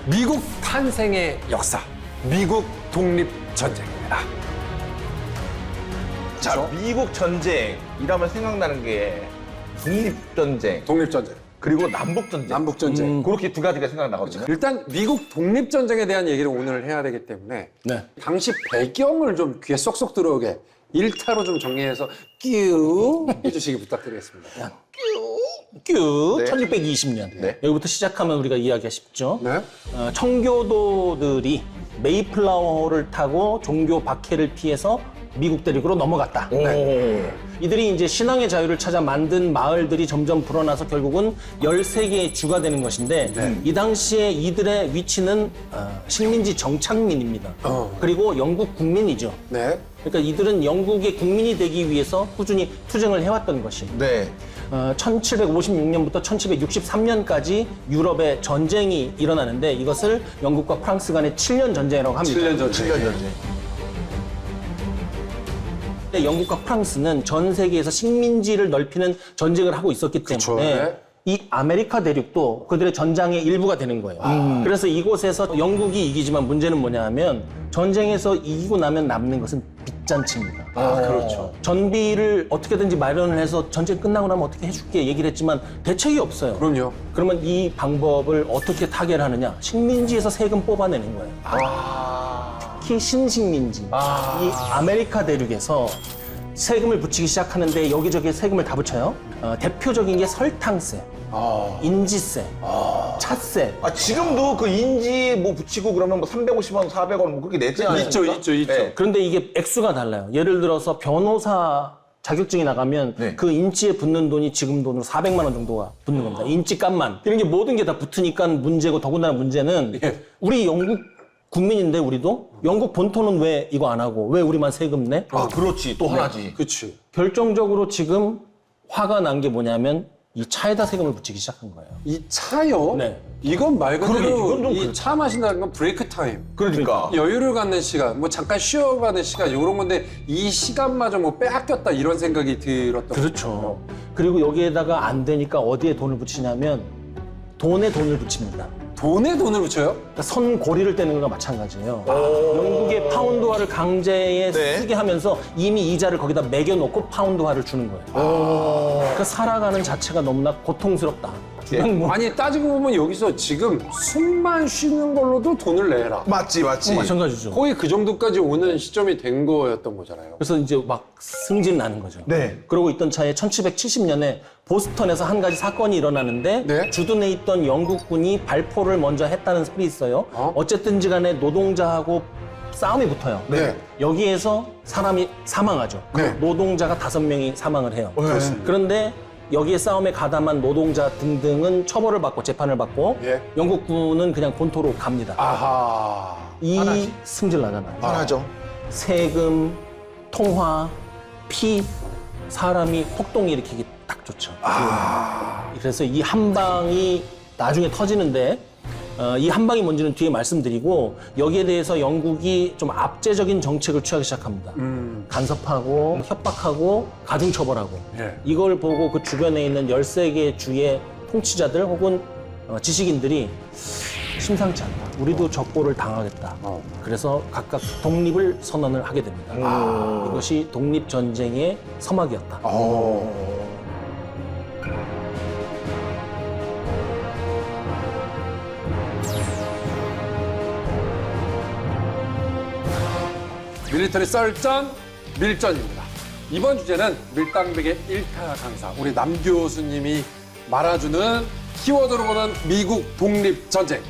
미국 탄생의 역사, 미국 독립전쟁입니다. 자, 미국 전쟁 이러면 생각나는 게 독립전쟁 독립전쟁. 그리고 남북전쟁. 남북전쟁. 그렇게 두 가지가 생각나거든요. 일단 미국 독립전쟁에 대한 얘기를 오늘 해야 되기 때문에 네. 당시 배경을 좀 귀에 쏙쏙 들어오게 일타로 좀 정리해서 끼우 해주시기 부탁드리겠습니다. 큐 네. 1620년 네. 여기부터 시작하면 우리가 이해하기가 쉽죠. 네. 청교도들이 메이플라워를 타고 종교 박해를 피해서 미국 대륙으로 넘어갔다. 이들이 이제 신앙의 자유를 찾아 만든 마을들이 점점 불어나서 결국은 13개의 주가 되는 것인데 이 당시에 이들의 위치는 식민지 정착민입니다. 그리고 영국 국민이죠. 네. 그러니까 이들은 영국의 국민이 되기 위해서 꾸준히 투쟁을 해왔던 것이. 네. 1756년부터 1763년까지 유럽에 전쟁이 일어나는데 이것을 영국과 프랑스 간의 7년 전쟁이라고 합니다. 7년 전쟁. 7년 전쟁. 근데 영국과 프랑스는 전 세계에서 식민지를 넓히는 전쟁을 하고 있었기 때문에 네. 이 아메리카 대륙도 그들의 전장의 일부가 되는 거예요. 그래서 이곳에서 영국이 이기지만 문제는 뭐냐 하면 전쟁에서 이기고 나면 남는 것은 빚잔치입니다. 그렇죠. 전비를 어떻게든지 마련을 해서 전쟁 끝나고 나면 어떻게 해줄게 얘기를 했지만 대책이 없어요. 그럼요. 그러면 이 방법을 어떻게 타결하느냐? 식민지에서 세금 뽑아내는 거예요. 특히 신식민지, 이 아메리카 대륙에서 세금을 붙이기 시작하는데 여기저기 세금을 다 붙여요. 대표적인 게 설탕세, 인지세, 차세. 지금도 그 인지 뭐 붙이고 그러면 뭐 350원, 400원 뭐 그렇게 내지 않아요? 있죠. 네. 그런데 이게 액수가 달라요. 예를 들어서 변호사 자격증이 나가면 네. 그 인지에 붙는 돈이 지금 돈으로 400만 원 정도가 붙는 겁니다. 인지값만. 이런 게 모든 게 다 붙으니까 문제고 더군다나 문제는 우리 영국 국민인데 우리도 영국 본토는 왜 이거 안 하고 왜 우리만 세금 내? 그렇지. 또 하나지. 그치. 결정적으로 지금 화가 난 게 뭐냐면 이 차에다 세금을 붙이기 시작한 거예요. 이 차요? 네. 이건 말 그러게, 그대로 이건 좀 이 차 마신다는 건 브레이크 타임. 그러니까. 여유를 갖는 시간, 뭐 잠깐 쉬어가는 시간 이런 건데 이 시간마저 뭐 빼앗겼다 이런 생각이 들었던 그렇죠. 그리고 여기에다가 안 되니까 어디에 돈을 붙이냐면 돈에 돈을 붙입니다. 돈에 돈을 붙여요? 그러니까 선고리를 떼는 거나 마찬가지예요. 영국의 파운드화를 강제에 네. 쓰게 하면서 이미 이자를 거기다 매겨놓고 파운드화를 주는 거예요. 그러니까 살아가는 자체가 너무나 고통스럽다. 그냥 뭐 아니 따지고 보면 여기서 지금 숨만 쉬는 걸로도 돈을 내라. 맞지. 마찬가지죠. 거의 그 정도까지 오는 시점이 된 거였던 거잖아요. 그래서 이제 막 승진 나는 거죠. 네. 그러고 있던 차에 1770년에 보스턴에서 한 가지 사건이 일어나는데 네. 주둔해 있던 영국군이 발포를 먼저 했다는 설이 있어요. 어쨌든지 간에 노동자하고 싸움이 붙어요. 네. 여기에서 사람이 사망하죠. 네. 노동자가 5명이 사망을 해요. 그렇습니다. 그런데 여기에 싸움에 가담한 노동자 등등은 처벌을 받고 재판을 받고 예. 영국군은 그냥 본토로 갑니다. 아하. 이 승질 나잖아요. 하나죠. 세금, 통화, 피, 사람이 폭동이 일으키기 딱 좋죠. 그래서 이 한 방이 나중에 터지는데 이 한 방이 뭔지는 뒤에 말씀드리고 여기에 대해서 영국이 좀 압제적인 정책을 취하기 시작합니다. 간섭하고 협박하고 가중처벌하고 예. 이걸 보고 그 주변에 있는 13개 주의 통치자들 혹은 지식인들이 심상치 않다. 우리도 적고를 당하겠다. 그래서 각각 독립을 선언을 하게 됩니다. 이것이 독립전쟁의 서막이었다. 밀리터리 썰전 밀전입니다. 이번 주제는 밀당백의 일타 강사 우리 남 교수님이 말아주는 키워드로 보는 미국 독립전쟁.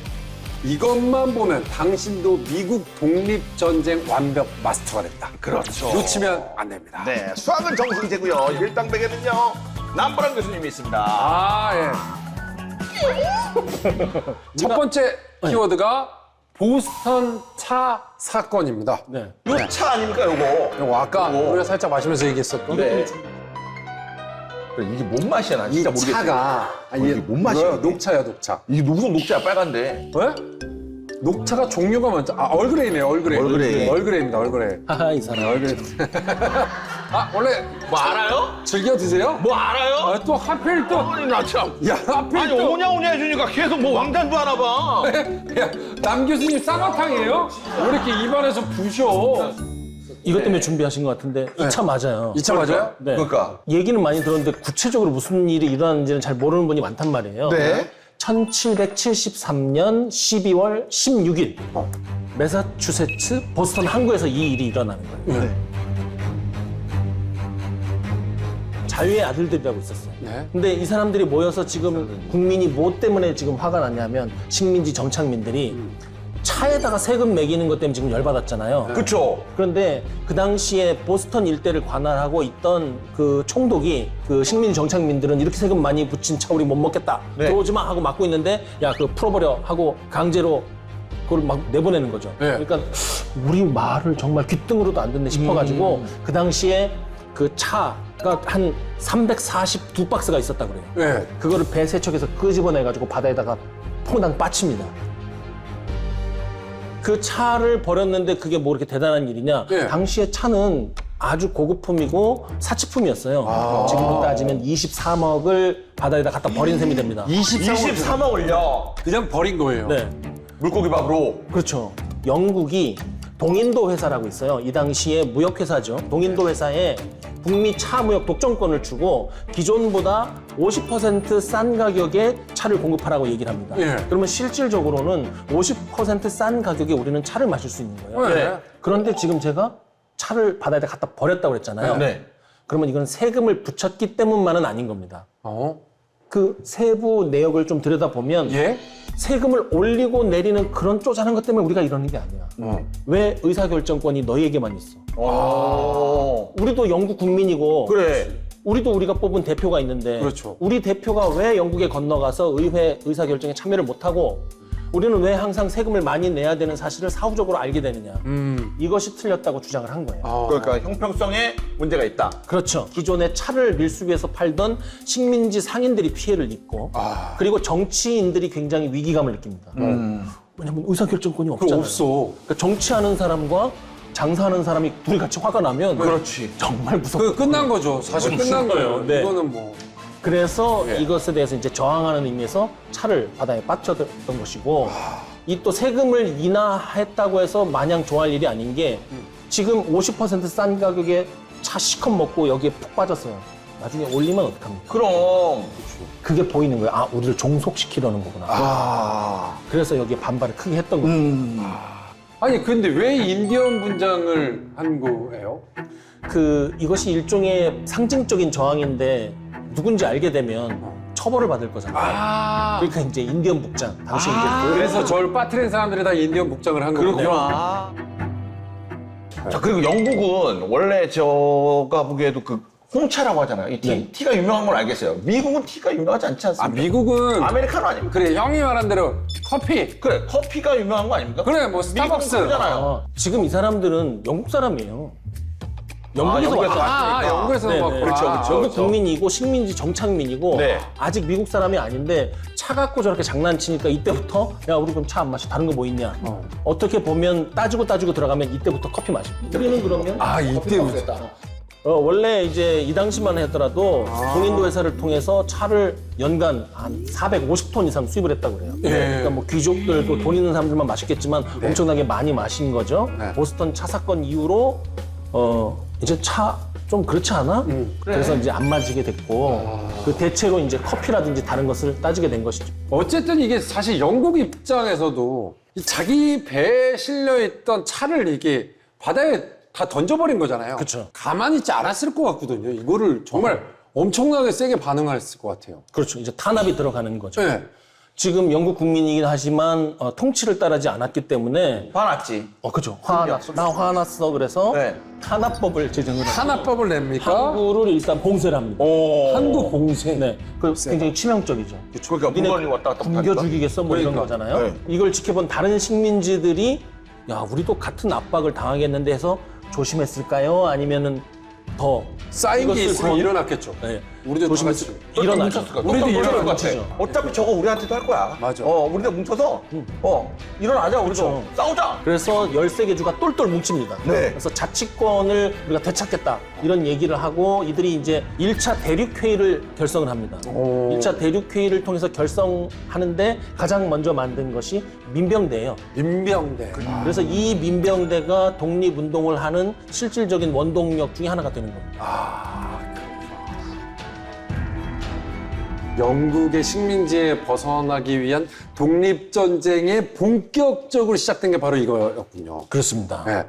이것만 보면 당신도 미국 독립전쟁 완벽 마스터가 됐다. 그렇죠. 놓치면 안 됩니다. 네. 수학은 정승재고요. 일당백에는요. 남보람 교수님이 있습니다. 아, 예. 첫 번째 키워드가 보스턴 차 사건입니다. 네. 요 차 아닙니까, 요거? 이거 아까 요거. 우리가 살짝 마시면서 얘기했었던 네. 그래, 이게 뭔 맛이야, 난 이 진짜 모르겠어. 차가 이게 뭔 맛이야, 이거요? 이게? 녹차야, 녹차. 이게 무슨 녹차야, 빨간데? 왜? 녹차가 종류가 많죠. 아, 얼그레이네요, 얼그레이. 얼그레이. 얼그레이입니다, 얼그레이. 하하 이 사람. 얼그레이. 아, 원래 뭐 알아요? 즐겨 드세요? 뭐 알아요? 아, 또 하필 또. 아니 나 참. 야, 하필 아니 또. 오냐 해주니까 계속 뭐 왕단도 하나 봐. 야, 남 교수님 쌍화탕이에요? 왜 이렇게 입안에서 부셔? 이것 때문에 준비하신 것 같은데 2차 맞아요. 2차 맞아요? 네. 그러니까. 얘기는 많이 들었는데 구체적으로 무슨 일이 일어났는지는 잘 모르는 분이 많단 말이에요. 네. 1773년 12월 16일 매사추세츠 보스턴 항구에서 이 일이 일어나는 거예요. 네. 자유의 아들들이라고 있었어요. 네. 근데 이 사람들이 모여서 지금 국민이 뭐 때문에 지금 화가 났냐면 식민지 정착민들이 차에다가 세금 매기는 것 때문에 지금 열받았잖아요. 그쵸. 그런데 그 당시에 보스턴 일대를 관할하고 있던 그 총독이 그 식민 정착민들은 이렇게 세금 많이 붙인 차 우리 못 먹겠다. 네. 들어오지 마 하고 막고 있는데 야 그거 풀어버려 하고 강제로 그걸 막 내보내는 거죠. 네. 그러니까 우리 말을 정말 귓등으로도 안 듣네 싶어가지고 그 당시에 그 차가 한 342박스가 있었다고 그래요. 네. 그거를 배 세척해서 끄집어내가지고 바다에다가 퐁당 빠칩니다. 그 차를 버렸는데 그게 뭐 이렇게 대단한 일이냐? 네. 당시에 차는 아주 고급품이고 사치품이었어요. 지금으로 따지면 23억을 바다에다 갖다 버린 셈이 됩니다. 23억 올려. 그냥 버린 거예요. 네, 물고기 밥으로. 그렇죠. 영국이 동인도 회사라고 있어요. 이 당시에 무역회사죠. 동인도 회사에 북미 차 무역 독점권을 주고 기존보다 50% 싼 가격에 차를 공급하라고 얘기를 합니다. 예. 그러면 실질적으로는 50% 싼 가격에 우리는 차를 마실 수 있는 거예요. 네. 그런데 지금 제가 차를 바다에다 갖다 버렸다고 그랬잖아요. 네. 그러면 이건 세금을 붙였기 때문만은 아닌 겁니다. 어? 그 세부 내역을 좀 들여다보면 예? 세금을 올리고 내리는 그런 쪼잔한 것 때문에 우리가 이러는 게 아니야. 왜 의사결정권이 너희에게만 있어? 우리도 영국 국민이고 그래. 우리도 우리가 뽑은 대표가 있는데 그렇죠. 우리 대표가 왜 영국에 건너가서 의회 의사결정에 참여를 못하고 우리는 왜 항상 세금을 많이 내야 되는 사실을 사후적으로 알게 되느냐. 이것이 틀렸다고 주장을 한 거예요. 그러니까 형평성에 문제가 있다. 그렇죠. 기존에 차를 밀수해서 팔던 식민지 상인들이 피해를 입고 그리고 정치인들이 굉장히 위기감을 느낍니다. 왜냐하면 의사결정권이 그거 없잖아요. 없어. 그러니까 정치하는 사람과 장사하는 사람이 둘이 같이 화가 나면 그렇지. 정말 무섭고 그 끝난 거죠. 사실 끝난 거예요. 네. 이거는 뭐. 그래서 이것에 대해서 이제 저항하는 의미에서 차를 바다에 빠뜨렸던 것이고 이 또 세금을 인하했다고 해서 마냥 좋아할 일이 아닌 게 지금 50% 싼 가격에 차 시컷 먹고 여기에 푹 빠졌어요. 나중에 올리면 어떡합니까? 그럼. 그게 보이는 거예요. 아, 우리를 종속시키려는 거구나. 그래서 여기에 반발을 크게 했던 거예요. 아니, 근데 왜 인디언 분장을 한 거예요? 이것이 일종의 상징적인 저항인데 누군지 알게 되면 처벌을 받을 거잖아요. 그러니까 이제 인디언 북장. 당시 이제 그래서 저를 빠뜨린 사람들이 다 인디언 복장을 한 거군요. 그렇구나. 자, 그리고 영국은 원래 제가 보기에도 그 홍차라고 하잖아요. 이 티, 티가 유명한 건 알겠어요. 미국은 티가 유명하지 않지 아, 않습니까? 미국은 아메리카노 아닙니까? 그래, 형이 말한 대로 커피. 그래, 커피가 유명한 거 아닙니까? 그래, 뭐 스타벅스. 잖아요. 지금 이 사람들은 영국 사람이에요. 영국에서 영국에서 왔다. 영국에서 네, 왔구나. 네. 그렇죠, 그렇죠. 영국 국민이고 식민지 정착민이고 네. 아직 미국 사람이 아닌데 차 갖고 저렇게 장난치니까 이때부터 야 우리 그럼 차 안 마셔 다른 거 뭐 있냐 어떻게 보면 따지고 들어가면 이때부터 커피 마십니다. 우리는 그러면 아, 이때부터. 원래 이제 이 당시만 하더라도 동인도 회사를 통해서 차를 연간 한 450톤 이상 수입을 했다고 그래요. 그러니까 뭐 귀족들 또 돈 있는 사람들만 마셨겠지만 엄청나게 많이 마신 거죠. 네. 보스턴 차 사건 이후로 이제 차 좀 그렇지 않아? 그래서 이제 안 마시게 됐고 그 대체로 이제 커피라든지 다른 것을 따지게 된 것이죠. 어쨌든 이게 사실 영국 입장에서도 이 자기 배에 실려있던 차를 이게 바다에 다 던져버린 거잖아요. 그쵸. 가만히 있지 않았을 것 같거든요. 이거를 정말 엄청나게 세게 반응했을 것 같아요. 그렇죠. 이제 탄압이 들어가는 거죠. 네. 지금 영국 국민이긴 하지만 통치를 따르지 않았기 때문에 화났지. 그죠. 화났어. 나 화났어. 그래서 네. 탄압법을 제정을 하고 탄압법을 냅니까? 항구를 일단 봉쇄를 합니다. 한국 봉쇄. 네. 그 굉장히 치명적이죠. 그러니까 니네 물건이 왔다 갔다 굶겨 하니까. 죽이겠어 뭐 이런 그러니까. 거잖아요. 네. 이걸 지켜본 다른 식민지들이 야 우리도 같은 압박을 당하겠는데 해서 조심했을까요? 아니면은 더 쌓인 게 이것을 있으면 더- 일어났겠죠. 네. 우리도 조심해서 다 같이. 일어나죠. 우리도 일어날 것 같아. 어차피 저거 우리한테도 할 거야. 맞아. 우리도 뭉쳐서 일어나자 우리도 그렇죠. 싸우자. 그래서 13개 주가 똘똘 뭉칩니다. 네. 그래서 자치권을 우리가 되찾겠다 이런 얘기를 하고 이들이 이제 1차 대륙회의를 결성을 합니다. 1차 대륙회의를 통해서 결성하는데 가장 먼저 만든 것이 민병대예요. 민병대. 그래서 이 민병대가 독립운동을 하는 실질적인 원동력 중에 하나가 되는 겁니다. 영국의 식민지에 벗어나기 위한 독립전쟁이 본격적으로 시작된 게 바로 이거였군요. 그렇습니다. 네.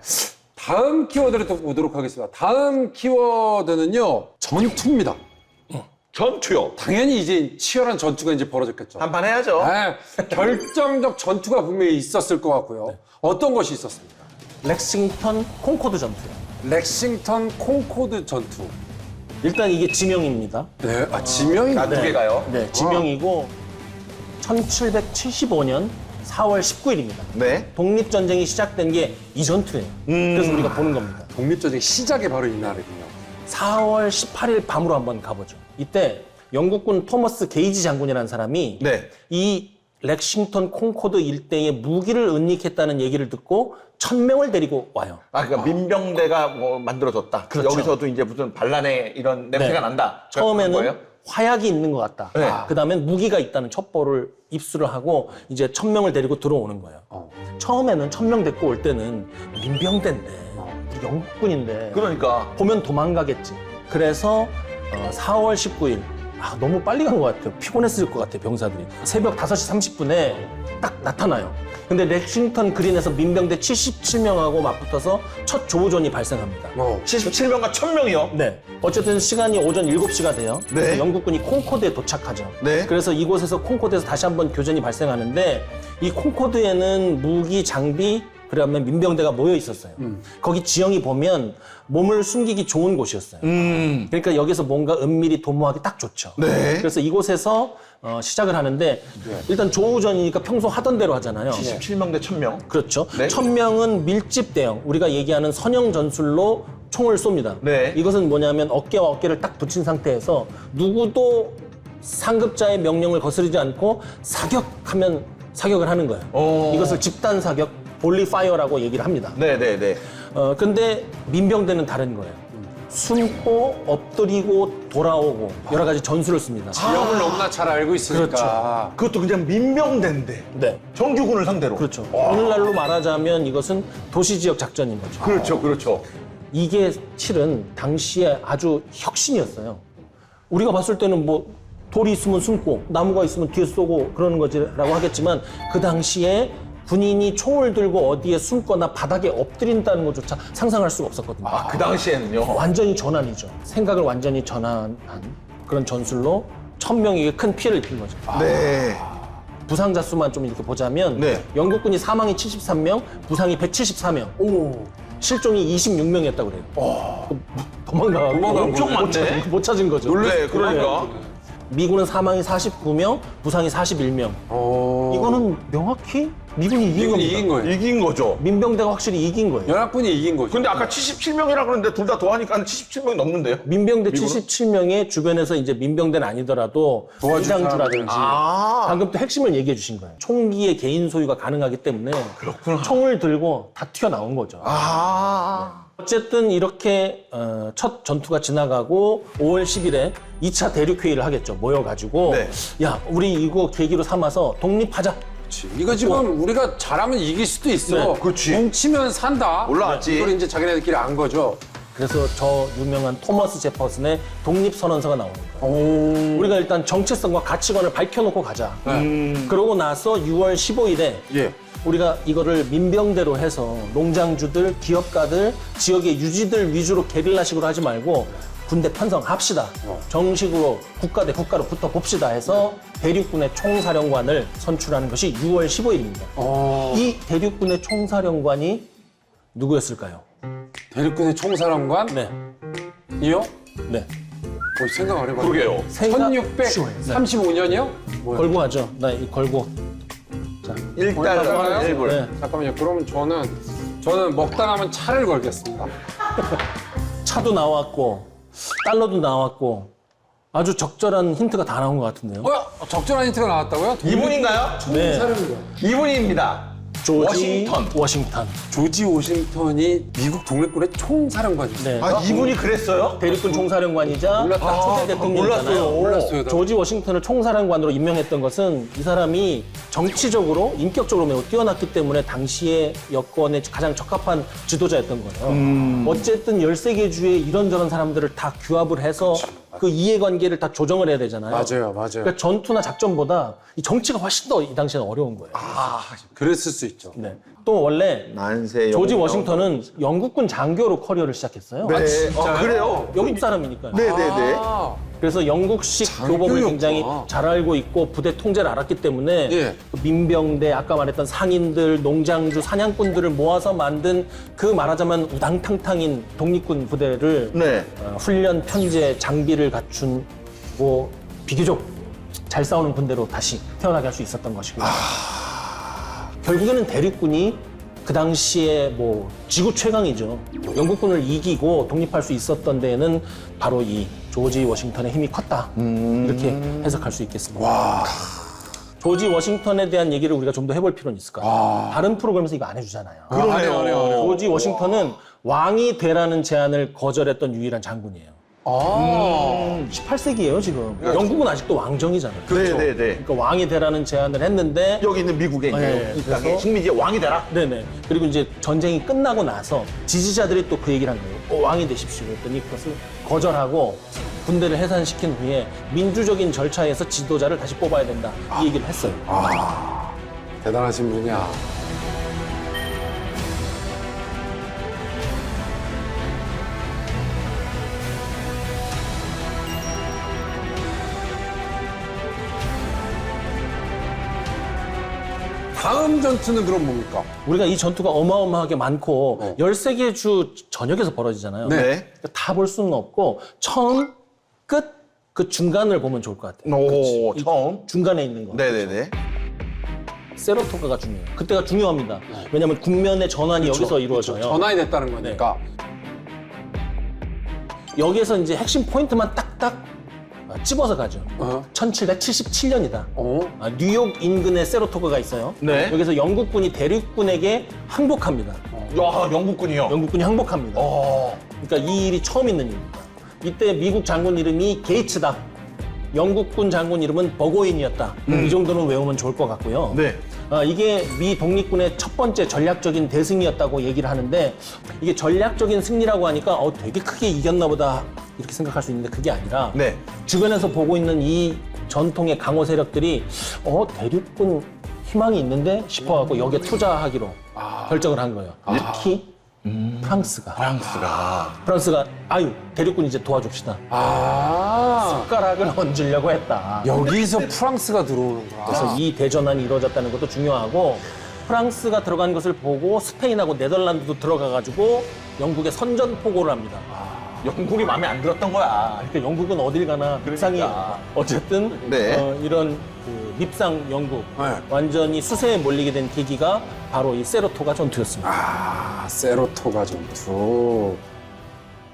다음 키워드를 또 보도록 하겠습니다. 다음 키워드는요, 전투입니다. 전투요. 당연히 이제 치열한 전투가 이제 벌어졌겠죠. 한판 해야죠. 네, 결정적 전투가 분명히 있었을 것 같고요. 어떤 것이 있었습니까? 렉싱턴 콩코드 전투. 렉싱턴 콩코드 전투. 일단 이게 지명입니다. 네, 지명이 두 개가요. 네, 지명이고 1775년 4월 19일입니다. 네. 독립전쟁이 시작된 게 이 전투예요. 그래서 우리가 보는 겁니다. 독립전쟁 시작이 바로 이날이군요. 4월 18일 밤으로 한번 가보죠. 이때 영국군 토머스 게이지 장군이라는 사람이 네. 이 렉싱턴 콩코드 일대에 무기를 은닉했다는 얘기를 듣고 1000명을 데리고 와요. 그러니까 민병대가 뭐 만들어졌다. 그렇죠. 여기서도 이제 무슨 반란의 이런 냄새가 네. 난다. 그런 처음에는 거예요? 화약이 있는 것 같다. 네. 그 다음엔 무기가 있다는 첩보를 입수를 하고 이제 1000명을 데리고 들어오는 거예요. 처음에는 1000명 데리고 올 때는 민병대인데 우리 영국군인데 그러니까 보면 도망가겠지. 그래서 4월 19일 너무 빨리 간 것 같아요. 피곤했을 것 같아요, 병사들이. 새벽 5시 30분에 딱 나타나요. 근데 렉싱턴 그린에서 민병대 77명하고 맞붙어서 첫 조우전이 발생합니다. 77명과 1000명이요. 네. 어쨌든 시간이 오전 7시가 돼요. 네. 그래서 영국군이 콩코드에 도착하죠. 네. 그래서 이곳에서 콩코드에서 다시 한번 교전이 발생하는데 이 콩코드에는 무기, 장비, 그다음에 민병대가 모여 있었어요. 거기 지형이 보면 몸을 숨기기 좋은 곳이었어요. 그러니까 여기서 뭔가 은밀히 도모하기 딱 좋죠. 네. 그래서 이곳에서 시작을 하는데 일단 조우전이니까 평소 하던 대로 하잖아요. 77명 대 1000명. 그렇죠. 네. 1000명은 밀집 대형, 우리가 얘기하는 선형 전술로 총을 쏩니다. 네. 이것은 뭐냐면 어깨와 어깨를 딱 붙인 상태에서 누구도 상급자의 명령을 거스르지 않고 사격하면 사격을 하는 거예요. 이것을 집단 사격, 볼리 파이어라고 얘기를 합니다. 네네네. 근데 민병대는 다른 거예요. 숨고 엎드리고 돌아오고 여러 가지 전술을 씁니다. 지역을 너무나 잘 알고 있으니까. 그렇죠. 그것도 그냥 민병대인데. 네. 정규군을 상대로. 그렇죠. 오늘날로 말하자면 이것은 도시 지역 작전인 거죠. 그렇죠. 그렇죠. 이게 실은 당시에 아주 혁신이었어요. 우리가 봤을 때는 뭐 돌이 있으면 숨고 나무가 있으면 뒤에 쏘고 그러는 거지라고 하겠지만 그 당시에 군인이 총을 들고 어디에 숨거나 바닥에 엎드린다는 것조차 상상할 수가 없었거든요. 그 당시에는요. 완전히 전환이죠. 생각을 완전히 전환한 그런 전술로 1000명에게 큰 피해를 입힌 거죠. 네. 부상자 수만 좀 이렇게 보자면 네. 영국군이 사망이 73명, 부상이 174명. 실종이 26명이었다고 그래요. 도망가고 엄청 많네. 못 찾은 거죠. 네, 그러니까. 미군은 사망이 49명, 부상이 41명. 이거는 명확히 미군이 이긴 미군이 겁니다. 이긴 거예요. 이긴 거죠. 민병대가 확실히 이긴 거예요. 연합군이 이긴 거죠. 근데 아까 77명이라 그러는데 둘 다 더하니까 77명이 넘는데요? 민병대 77명의 주변에서 이제 민병대는 아니더라도 도와줄 부장주라든지 아. 방금 또 핵심을 얘기해 주신 거예요. 총기의 개인 소유가 가능하기 때문에 그렇구나. 총을 들고 다 튀어나온 거죠. 어쨌든 이렇게 첫 전투가 지나가고 5월 10일에 2차 대륙회의를 하겠죠. 모여가지고 네. 야 우리 이거 계기로 삼아서 독립하자. 그렇지. 이거 지금 우리가 잘하면 이길 수도 있어. 네, 그렇지. 뭉치면 산다. 올라왔지. 이걸 이제 자기네들끼리 안 거죠. 그래서 저 유명한 토머스 제퍼슨의 독립선언서가 나오는 거예요. 우리가 일단 정체성과 가치관을 밝혀놓고 가자. 그러고 나서 6월 15일에 예. 우리가 이거를 민병대로 해서 농장주들, 기업가들, 지역의 유지들 위주로 게릴라식으로 하지 말고 군대 편성합시다. 정식으로 국가 대 국가로 붙어 봅시다 해서 대륙군의 총사령관을 선출하는 것이 6월 15일입니다. 이 대륙군의 총사령관이 누구였을까요? 대륙군의 총사령관? 네. 이요? 네. 생각 안 해봤어요. 그러게요. 1635년이요? 뭐야? 걸고 하죠. 나 이 걸고. 자, 일단 잠깐만요. 일불. 네. 잠깐만요. 그러면 저는 먹다 남은 차를 걸겠습니다. 차도 나왔고 달러도 나왔고 아주 적절한 힌트가 다 나온 것 같은데요. 적절한 힌트가 나왔다고요? 이분인가요? 네. 이분입니다. 조지 워싱턴. 워싱턴. 조지 워싱턴이 미국 독립군의 총사령관이었어요. 네. 아, 이분이 그랬어요? 대륙군 총사령관이자 몰랐다. 초대 대통령이잖아요. 몰랐어요. 조지 워싱턴을 총사령관으로 임명했던 것은 이 사람이 정치적으로 인격적으로 매우 뛰어났기 때문에 당시의 여건에 가장 적합한 지도자였던 거예요. 어쨌든 13개 주에 이런저런 사람들을 다 규합을 해서 그 이해관계를 다 조정을 해야 되잖아요. 맞아요. 그러니까 전투나 작전보다 이 정치가 훨씬 더 이 당시에는 어려운 거예요. 그랬을 수 있죠. 네. 또 원래 난세 조지 워싱턴은 영국군 장교로 커리어를 시작했어요. 네. 그래요? 영국 사람이니까요. 네네네. 아, 그래서 영국식 교법을 장교였구나. 굉장히 잘 알고 있고 부대 통제를 알았기 때문에 예. 민병대, 아까 말했던 상인들, 농장주, 사냥꾼들을 모아서 만든 그 말하자면 우당탕탕인 독립군 부대를 네. 훈련, 편제, 장비를 갖춘 뭐 비교적 잘 싸우는 군대로 다시 태어나게 할 수 있었던 것이고요. 결국에는 대륙군이 그 당시에 뭐 지구 최강이죠. 영국군을 이기고 독립할 수 있었던 데에는 바로 이 조지 워싱턴의 힘이 컸다. 이렇게 해석할 수 있겠습니다. 조지 워싱턴에 대한 얘기를 우리가 좀 더 해볼 필요는 있을 것 같아요. 다른 프로그램에서 이거 안 해주잖아요. 그러네요. 조지 워싱턴은 왕이 되라는 제안을 거절했던 유일한 장군이에요. 18세기예요 지금. 영국은 아직도 왕정이잖아요. 네네네. 그러니까 왕이 되라는 제안을 했는데 여기 있는 미국에 네, 이 그래서- 땅에 식민지의 왕이 되라. 네네. 그리고 이제 전쟁이 끝나고 나서 지지자들이 또 그 얘기를 한 거예요. 왕이 되십시오. 그랬더니 그것을 거절하고 군대를 해산시킨 후에 민주적인 절차에서 지도자를 다시 뽑아야 된다. 이 얘기를 했어요. 대단하신 분이야. 다음 전투는 그럼 뭡니까? 우리가 이 전투가 어마어마하게 많고 13개 주 전역에서 벌어지잖아요. 네. 그러니까 다 볼 수는 없고 처음, 끝, 그 중간을 보면 좋을 것 같아요. 오, 이 처음. 중간에 있는 거. 네네네. 세로토가가 중요해요. 그때가 중요합니다. 왜냐하면 국면의 전환이 여기서 이루어져요. 전환이 됐다는 거니까. 여기에서 이제 핵심 포인트만 딱딱 찝어서 가죠. 1777년이다. 뉴욕 인근에 세로토가가 있어요. 네. 여기서 영국군이 대륙군에게 항복합니다. 야, 영국군이요. 영국군이 항복합니다. 어. 그러니까 이 일이 처음 있는 일입니다. 이때 미국 장군 이름이 게이츠다. 영국군 장군 이름은 버고인이었다. 이 정도는 외우면 좋을 것 같고요. 네. 이게 미 독립군의 첫 번째 전략적인 대승이었다고 얘기를 하는데 이게 전략적인 승리라고 하니까 되게 크게 이겼나 보다 이렇게 생각할 수 있는데 그게 아니라 네. 주변에서 보고 있는 이 전통의 강호 세력들이 대륙군 희망이 있는데 싶어갖고 여기에 투자하기로 결정을 한 거예요. 특히 프랑스가 대륙군 이제 도와줍시다. 숟가락을 얹으려고 했다. 여기서 프랑스가 들어오는구나. 그래서 이 대전환이 이루어졌다는 것도 중요하고 프랑스가 들어간 것을 보고 스페인하고 네덜란드도 들어가가지고 영국에 선전포고를 합니다. 영국이 마음에 안 들었던 거야. 그러니까 영국은 어딜 가나 밉상이 어쨌든 네. 이런 그 밉상 영국 네. 완전히 수세에 몰리게 된 계기가 바로 이 세로토가 전투였습니다. 세로토가 전투.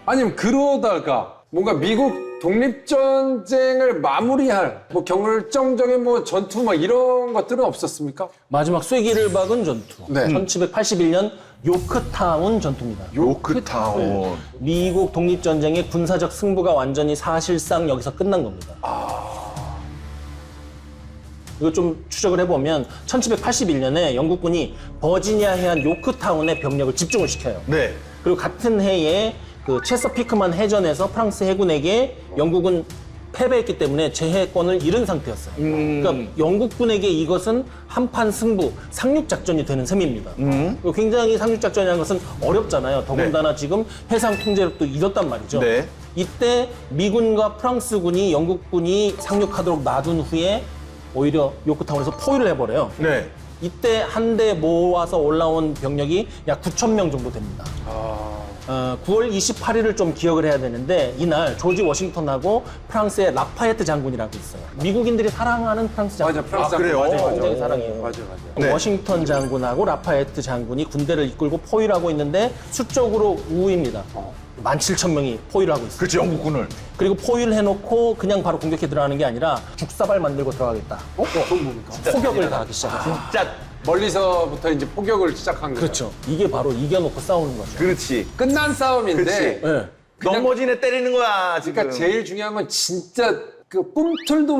아니면 그러다가 뭔가 미국 독립전쟁을 마무리할 뭐 결정적인 뭐 전투 막 이런 것들은 없었습니까? 마지막 쐐기를 박은 전투. 네. 1781년 요크타운 전투입니다. 요크타운. 미국 독립전쟁의 군사적 승부가 완전히 사실상 여기서 끝난 겁니다. 이거 좀 추적을 해보면 1781년에 영국군이 버지니아 해안 요크타운에 병력을 집중을 시켜요. 네. 그리고 같은 해에 그 체서피크만 해전에서 프랑스 해군에게 영국은 패배했기 때문에 제해권을 잃은 상태였어요. 그러니까 영국군에게 이것은 한판 승부, 상륙작전이 되는 셈입니다. 그리고 굉장히 상륙작전이라는 것은 어렵잖아요. 더군다나 지금 해상 통제력도 잃었단 말이죠. 네. 이때 미군과 프랑스군이 영국군이 상륙하도록 놔둔 후에 오히려 요크타운에서 포위를 해버려요. 네. 이때 한데 모아서 올라온 병력이 약 9,000명 정도 됩니다. 9월 28일을 좀 기억을 해야 되는데 이날 조지 워싱턴하고 프랑스의 라파에트 장군이라고 있어요. 미국인들이 사랑하는 프랑스 장군. 맞아, 프랑스 그래요? 맞아. 굉장히 사랑해요. 맞아. 네. 워싱턴 장군하고 라파에트 장군이 군대를 이끌고 포위를 하고 있는데 수적으로 우위입니다. 17,000명이 포위를 하고 있어요. 그렇지, 영국군을. 그리고 포위를 해놓고 그냥 바로 공격해 들어가는 게 아니라 죽사발 만들고 들어가겠다. 그건 뭡니까? 포격을 가하기 시작했어요. 진짜. 멀리서부터 이제 포격을 시작한 거죠. 그렇죠. 이게 바로 이겨놓고 싸우는 거죠. 그렇지. 끝난 싸움인데 그치. 네. 넘어지네 때리는 거야, 지금. 그러니까 제일 중요한 건 진짜 그 꿈틀도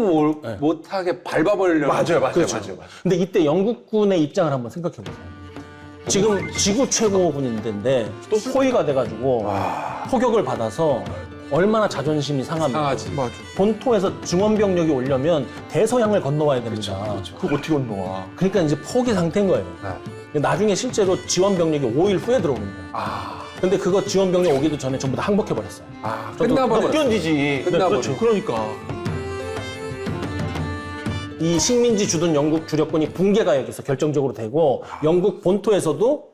못하게 밟아버리려고. 맞아요. 그렇죠. 근데 이때 영국군의 입장을 한번 생각해 보세요. 지금 지구 최고군인데 또 포위가 돼가지고 포격을 받아서 얼마나 자존심이 상합니까? 상하지. 맞아. 본토에서 증원병력이 오려면 대서양을 건너와야 됩니다. 그거 어떻게 건너와? 그러니까 이제 포기 상태인 거예요. 나중에 실제로 지원병력이 5일 후에 들어오는 거예요. 근데 그거 지원병력 오기도 전에 전부 다 항복해버렸어요. 끝나버렸어. 못 견디지. 끝나버려. 그렇죠. 그러니까. 이 식민지 주둔 영국 주력군이 붕괴가 여기서 결정적으로 되고 영국 본토에서도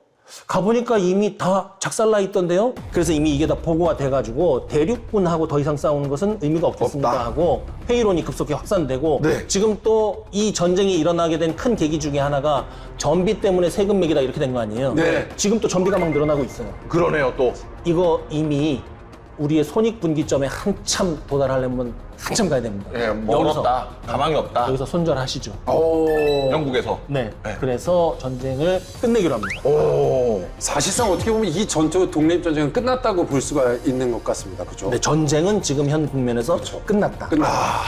가보니까 이미 다 작살나 있던데요. 그래서 이미 이게 다 보고가 돼가지고 대륙군하고 더 이상 싸우는 것은 의미가 없겠습니다 없다. 하고 회의론이 급속히 확산되고 네. 지금 또 이 전쟁이 일어나게 된 큰 계기 중에 하나가 전비 때문에 세금 매기다 이렇게 된 거 아니에요. 네. 지금 또 전비가 막 늘어나고 있어요. 그러네요, 또. 이거 이미 우리의 손익분기점에 한참 도달하려면 한참 가야 됩니다. 예, 멀었다. 가망이 없다. 여기서 손절하시죠. 영국에서. 네. 그래서 전쟁을 끝내기로 합니다. 오. 사실상 어떻게 보면 이 전투 독립전쟁은 끝났다고 볼 수가 있는 것 같습니다. 그죠? 네, 전쟁은 지금 현 국면에서 끝났다. 끝났다.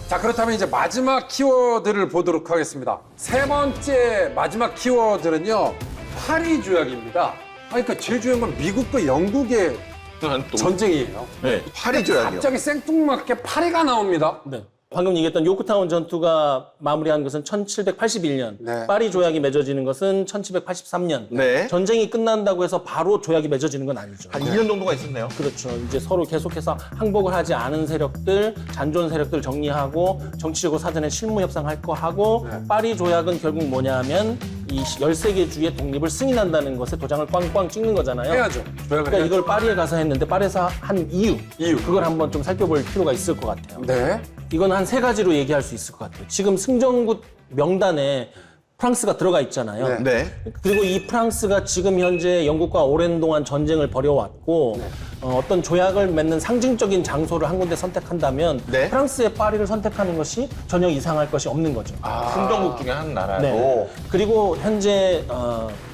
자, 그렇다면 이제 마지막 키워드를 보도록 하겠습니다. 세 번째 마지막 키워드는요, 파리 조약입니다. 그러니까 제일 중요한 건 미국과 영국의 전쟁이에요. 네. 파리 조약이요. 갑자기 생뚱맞게 파리가 나옵니다. 네. 방금 얘기했던 요크타운 전투가 마무리한 것은 1781년, 네. 파리 조약이 맺어지는 것은 1783년. 네. 전쟁이 끝난다고 해서 바로 조약이 맺어지는 건 아니죠. 한 2년 정도가 있었네요. 그렇죠. 이제 서로 계속해서 항복을 하지 않은 세력들, 잔존 세력들 정리하고 정치적으로 사전에 실무 협상할 거 하고 파리 조약은 결국 뭐냐면 이 13개 주의 독립을 승인한다는 것에 도장을 꽝꽝 찍는 거잖아요. 해야죠. 조약을 그러니까 해야죠. 이걸 파리에 가서 했는데 파리에서 한 이유, 그걸 한번 좀 살펴볼 필요가 있을 것 같아요. 네. 이건 한 세 가지로 얘기할 수 있을 것 같아요. 지금 승전국 명단에 프랑스가 들어가 있잖아요. 네. 그리고 이 프랑스가 지금 현재 영국과 오랜 동안 전쟁을 벌여왔고 어떤 조약을 맺는 상징적인 장소를 한 군데 선택한다면 네. 프랑스의 파리를 선택하는 것이 전혀 이상할 것이 없는 거죠. 승전국 중에 한 나라도. 네. 그리고 현재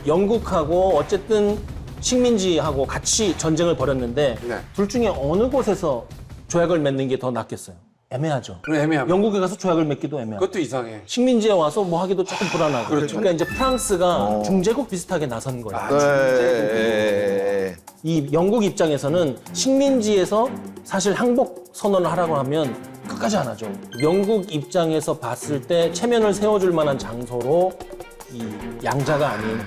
영국하고 어쨌든 식민지하고 같이 전쟁을 벌였는데 네. 둘 중에 어느 곳에서 조약을 맺는 게 더 낫겠어요? 애매하죠. 애매합니다. 영국에 가서 조약을 맺기도 애매하고 그것도 이상해. 식민지에 와서 뭐 하기도 조금 불안하고 그렇죠. 그러니까 이제 프랑스가 중재국 비슷하게 나선 거예요. 네. 이 영국 입장에서는 식민지에서 사실 항복 선언을 하라고 하면 끝까지 안 하죠. 영국 입장에서 봤을 때 체면을 세워줄 만한 장소로 이 양자가 아닌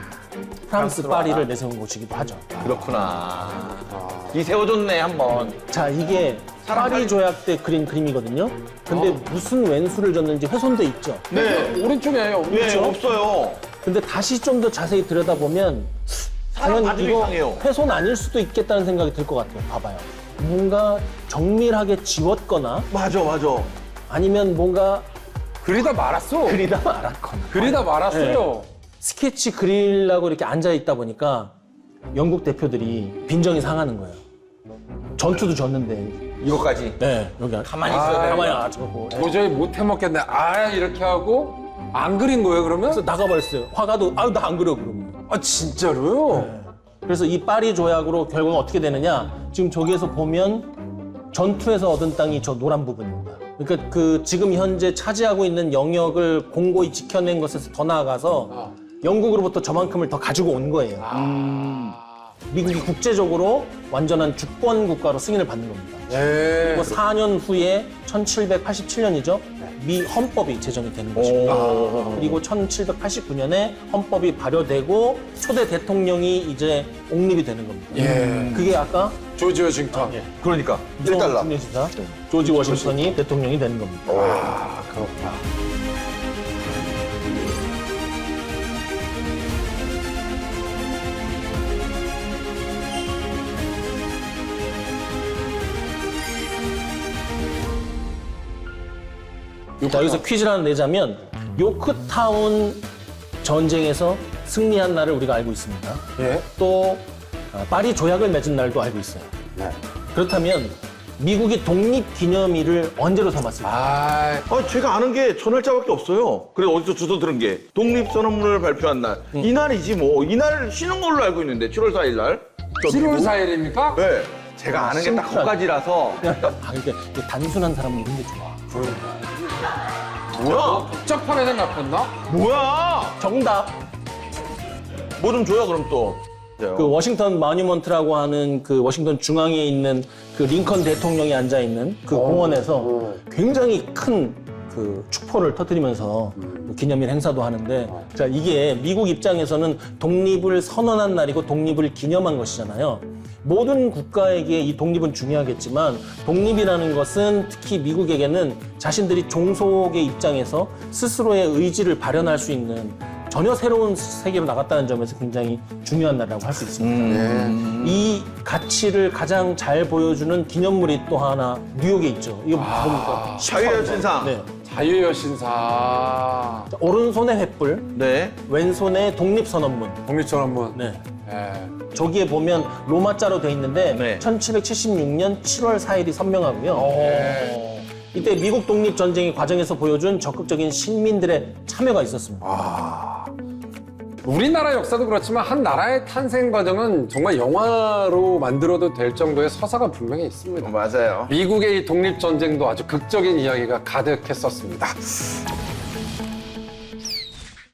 프랑스 파리를 내세운 곳이기도 하죠. 그렇구나. 이 세워줬네, 한번. 자, 이게 파리 조약 때 그린 그림이거든요. 근데 무슨 왼수를 졌는지 훼손돼 있죠. 네. 오른쪽에 네, 없어요. 근데 다시 좀 더 자세히 들여다보면 사람 과연 아주 이거 이상해요. 훼손 아닐 수도 있겠다는 생각이 들 것 같아요. 봐봐요. 뭔가 정밀하게 지웠거나 맞아. 아니면 뭔가 그리다 말았어. 그리다 말았거나 그리다 말았어요. 스케치 그리려고 이렇게 앉아 있다 보니까 영국 대표들이 빈정이 상하는 거예요. 전투도 졌는데. 이거까지. 네, 여기 가만히 있어야 되는 가만히 거야. 안 저고. 도저히 못 해먹겠네. 이렇게 하고 안 그린 거예요, 그러면? 그래서 나가버렸어요. 화가도 나 안 그려 그러면. 진짜로요? 그래서 이 파리 조약으로 결국 어떻게 되느냐? 지금 저기에서 보면 전투에서 얻은 땅이 저 노란 부분입니다. 그러니까 그 지금 현재 차지하고 있는 영역을 공고히 지켜낸 것에서 더 나아가서 영국으로부터 저만큼을 더 가지고 온 거예요. 미국이 국제적으로 완전한 주권 국가로 승인을 받는 겁니다. 네. 그리고 4년 후에 1787년이죠. 미 헌법이 제정이 되는 것입니다. 그리고 1789년에 헌법이 발효되고 초대 대통령이 이제 옹립이 되는 겁니다. 그게 아까 조지 워싱턴. 그러니까. 1달러. 중년시사 조지 워싱턴이 대통령이 되는 겁니다. 그렇구나. 자, 여기서 퀴즈를 하나 내자면 요크타운 전쟁에서 승리한 날을 우리가 알고 있습니다. 예. 또 파리 조약을 맺은 날도 알고 있어요. 네. 그렇다면 미국이 독립기념일을 언제로 삼았을까? 아, 제가 아는 게 저 날짜밖에 없어요. 그래서 어디서 주워 들은 게 독립선언문을 발표한 날. 이날이지 뭐. 이날 쉬는 걸로 알고 있는데 7월 4일 날. 7월 4일입니까? 네. 제가 아는 게 딱 거기까지라서. 이게 단순한 사람은 이런 게 좋아. 뭐야? 복잡하게 생각했나? 뭐야? 정답. 뭐 좀 줘요, 그럼 또. 그 워싱턴 마뉴먼트라고 하는 그 워싱턴 중앙에 있는 그 링컨 대통령이 앉아 있는 그 공원에서 굉장히 큰 그 축포를 터뜨리면서 기념일 행사도 하는데, 자, 이게 미국 입장에서는 독립을 선언한 날이고 독립을 기념한 것이잖아요. 모든 국가에게 이 독립은 중요하겠지만 독립이라는 것은 특히 미국에게는 자신들이 종속의 입장에서 스스로의 의지를 발현할 수 있는 전혀 새로운 세계로 나갔다는 점에서 굉장히 중요한 날이라고 할 수 있습니다. 이 가치를 가장 잘 보여주는 기념물이 또 하나 뉴욕에 있죠. 이거 뭡니까? 자유의 신상. 네. 자유여신사. 자, 오른손에 횃불, 네. 왼손에 독립선언문. 독립선언문. 네. 예. 저기에 보면 로마자로 돼 있는데 네. 1776년 7월 4일이 선명하고요. 이때 미국 독립 전쟁의 과정에서 보여준 적극적인 시민들의 참여가 있었습니다. 우리나라 역사도 그렇지만 한 나라의 탄생 과정은 정말 영화로 만들어도 될 정도의 서사가 분명히 있습니다. 맞아요. 미국의 이 독립전쟁도 아주 극적인 이야기가 가득했었습니다.